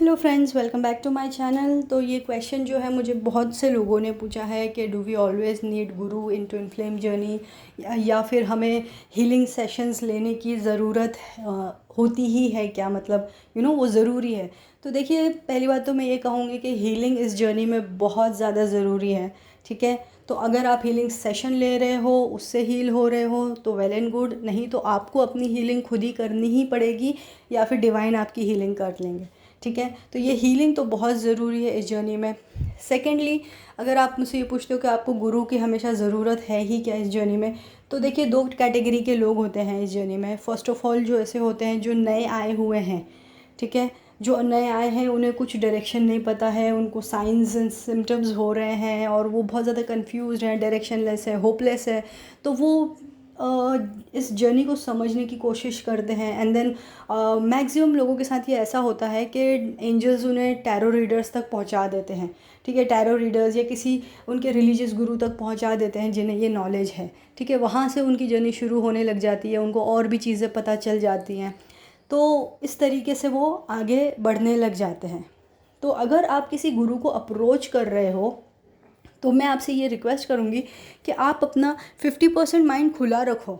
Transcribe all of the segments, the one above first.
Hello friends, welcome back to my channel. तो ये question जो है मुझे बहुत से लोगों ने पूछा है कि do we always need Guru in twin flame journey, या फिर हमें हीलिंग सेशंस लेने की ज़रूरत होती ही है क्या, मतलब वो ज़रूरी है। तो देखिए, पहली बात तो मैं ये कहूँगी कि हीलिंग इस जर्नी में बहुत ज़्यादा ज़रूरी है। ठीक है, तो अगर आप हीलिंग सेशन ले रहे हो, उससे हील हो रहे हो तो वेल एंड गुड, नहीं तो आपको अपनी हीलिंग खुद ही करनी ही पड़ेगी या फिर डिवाइन आपकी हीलिंग कर लेंगे। ठीक है, तो ये हीलिंग तो बहुत ज़रूरी है इस जर्नी में। सेकेंडली, अगर आप मुझसे ये पूछते हो कि आपको गुरु की हमेशा ज़रूरत है ही क्या इस जर्नी में, तो देखिए, दो कैटेगरी के लोग होते हैं इस जर्नी में। फ़र्स्ट ऑफ़ ऑल जो ऐसे होते हैं जो नए आए हुए हैं। ठीक है, जो नए आए हैं उन्हें कुछ डायरेक्शन नहीं पता है, उनको साइंस एंड सिम्टम्स हो रहे हैं और वो बहुत ज़्यादा कंफ्यूज हैं, डायरेक्शनलेस है, होपलेस है। तो वो इस जर्नी को समझने की कोशिश करते हैं। एंड देन मैक्सिमम लोगों के साथ ये ऐसा होता है कि एंजल्स उन्हें टैरो रीडर्स तक पहुंचा देते हैं। ठीक है, टैरो रीडर्स या किसी उनके रिलीजियस गुरु तक पहुंचा देते हैं जिन्हें ये नॉलेज है। ठीक है, वहाँ से उनकी जर्नी शुरू होने लग जाती है, उनको और भी चीज़ें पता चल जाती हैं। तो इस तरीके से वो आगे बढ़ने लग जाते हैं। तो अगर आप किसी गुरु को अप्रोच कर रहे हो तो मैं आपसे ये रिक्वेस्ट करूँगी कि आप अपना 50% माइंड खुला रखो।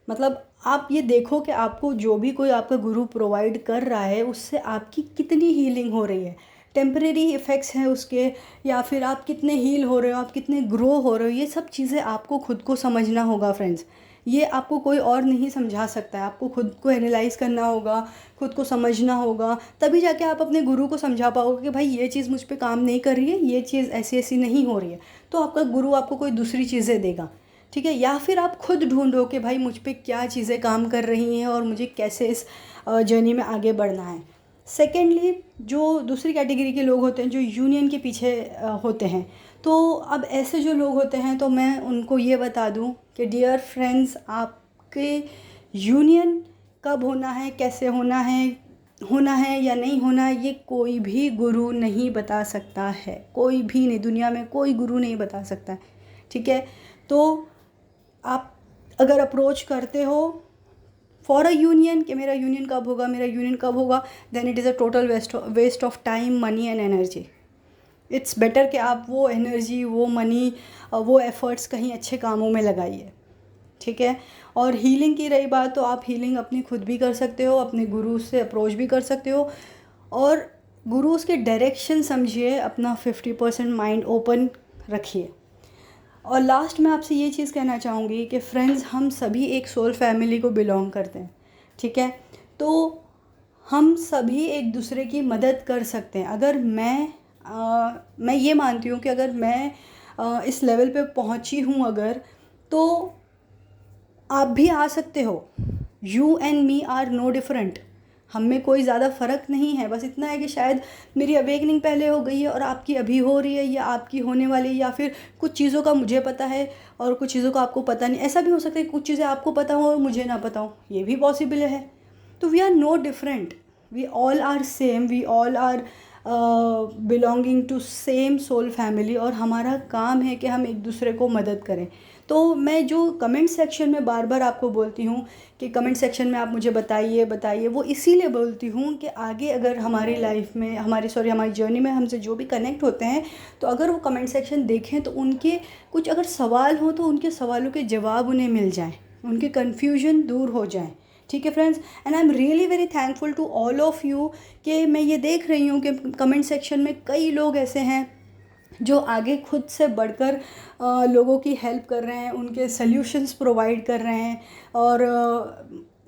मतलब आप ये देखो कि आपको जो भी कोई आपका गुरु प्रोवाइड कर रहा है उससे आपकी कितनी हीलिंग हो रही है, टेम्परेरी इफ़ेक्ट्स हैं उसके, या फिर आप कितने हील हो रहे हो, आप कितने ग्रो हो रहे हो। ये सब चीज़ें आपको खुद को समझना होगा फ्रेंड्स। ये आपको कोई और नहीं समझा सकता है, आपको खुद को एनालाइज करना होगा, खुद को समझना होगा, तभी जाके आप अपने गुरु को समझा पाओगे कि भाई ये चीज़ मुझ पे काम नहीं कर रही है, ये चीज़ ऐसी ऐसी नहीं हो रही है। तो आपका गुरु आपको कोई दूसरी चीज़ें देगा। ठीक है, या फिर आप खुद ढूंढो कि भाई मुझ पे क्या चीज़ें काम कर रही हैं और मुझे कैसे इस जर्नी में आगे बढ़ना है। सेकेंडली, जो दूसरी कैटेगरी के लोग होते हैं जो यूनियन के पीछे होते हैं, तो अब ऐसे जो लोग होते हैं तो मैं उनको ये बता दूं कि डियर फ्रेंड्स, आपके यूनियन कब होना है, कैसे होना है या नहीं होना है, ये कोई भी गुरु नहीं बता सकता है। कोई भी नहीं, दुनिया में कोई गुरु नहीं बता सकता है। ठीक है, तो आप अगर अप्रोच करते हो फॉर अ यूनियन कि मेरा यूनियन कब होगा, मेरा यूनियन कब होगा, then it is a total waste of time, money and energy. It's better कि आप वो एनर्जी, वो मनी, वो एफ़र्ट्स कहीं अच्छे कामों में लगाइए। ठीक है, और हीलिंग की रही बात, तो आप हीलिंग अपनी खुद भी कर सकते हो, अपने गुरु से अप्रोच भी कर सकते हो, और गुरु के डायरेक्शन समझिए, अपना 50% माइंड ओपन रखिए। और लास्ट में आपसे ये चीज़ कहना चाहूँगी कि फ्रेंड्स, हम सभी एक सोल फैमिली को बिलोंग करते हैं। ठीक है, तो हम सभी एक दूसरे की मदद कर सकते हैं। अगर मैं ये मानती हूँ कि अगर मैं इस लेवल पे पहुँची हूँ अगर, तो आप भी आ सकते हो। You and me are no different. हम में कोई ज़्यादा फ़र्क नहीं है, बस इतना है कि शायद मेरी अवेकनिंग पहले हो गई है और आपकी अभी हो रही है, या आपकी होने वाली है, या फिर कुछ चीज़ों का मुझे पता है और कुछ चीज़ों का आपको पता नहीं। ऐसा भी हो सकता है कि कुछ चीज़ें आपको पता हो और मुझे ना पता हो, ये भी पॉसिबल है। तो we are no different, we all are same, we all are belonging to same soul family, और हमारा काम है कि हम एक दूसरे को मदद करें। तो मैं जो कमेंट सेक्शन में बार बार आपको बोलती हूँ कि कमेंट सेक्शन में आप मुझे बताइए बताइए, वो इसीलिए बोलती हूँ कि आगे अगर हमारी लाइफ में, हमारी जर्नी में हमसे जो भी कनेक्ट होते हैं, तो अगर वो कमेंट सेक्शन देखें तो उनके कुछ अगर सवाल हो तो उनके सवालों के जवाब उन्हें मिल जाएँ, उनके कन्फ्यूजन दूर हो जाएँ। ठीक है friends, and I am really very thankful to all of you कि मैं ये देख रही हूँ कि कमेंट सेक्शन में कई लोग ऐसे हैं जो आगे खुद से बढ़कर लोगों की हेल्प कर रहे हैं, उनके सल्यूशंस प्रोवाइड कर रहे हैं, और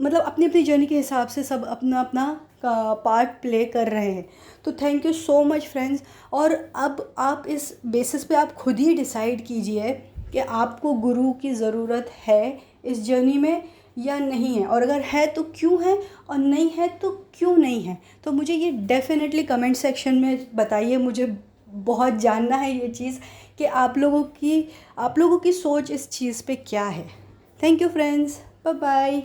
मतलब अपनी अपनी जर्नी के हिसाब से सब अपना अपना पार्ट प्ले कर रहे हैं। तो thank you so much friends. और अब आप इस बेसिस पे आप खुद ही डिसाइड कीजिए कि आपको गुरु की ज़रूरत है इस जर्नी में या नहीं है, और अगर है तो क्यों है, और नहीं है तो क्यों नहीं है। तो मुझे ये डेफिनेटली कमेंट सेक्शन में बताइए, मुझे बहुत जानना है ये चीज़ कि आप लोगों की सोच इस चीज़ पे क्या है। Thank you friends, bye bye.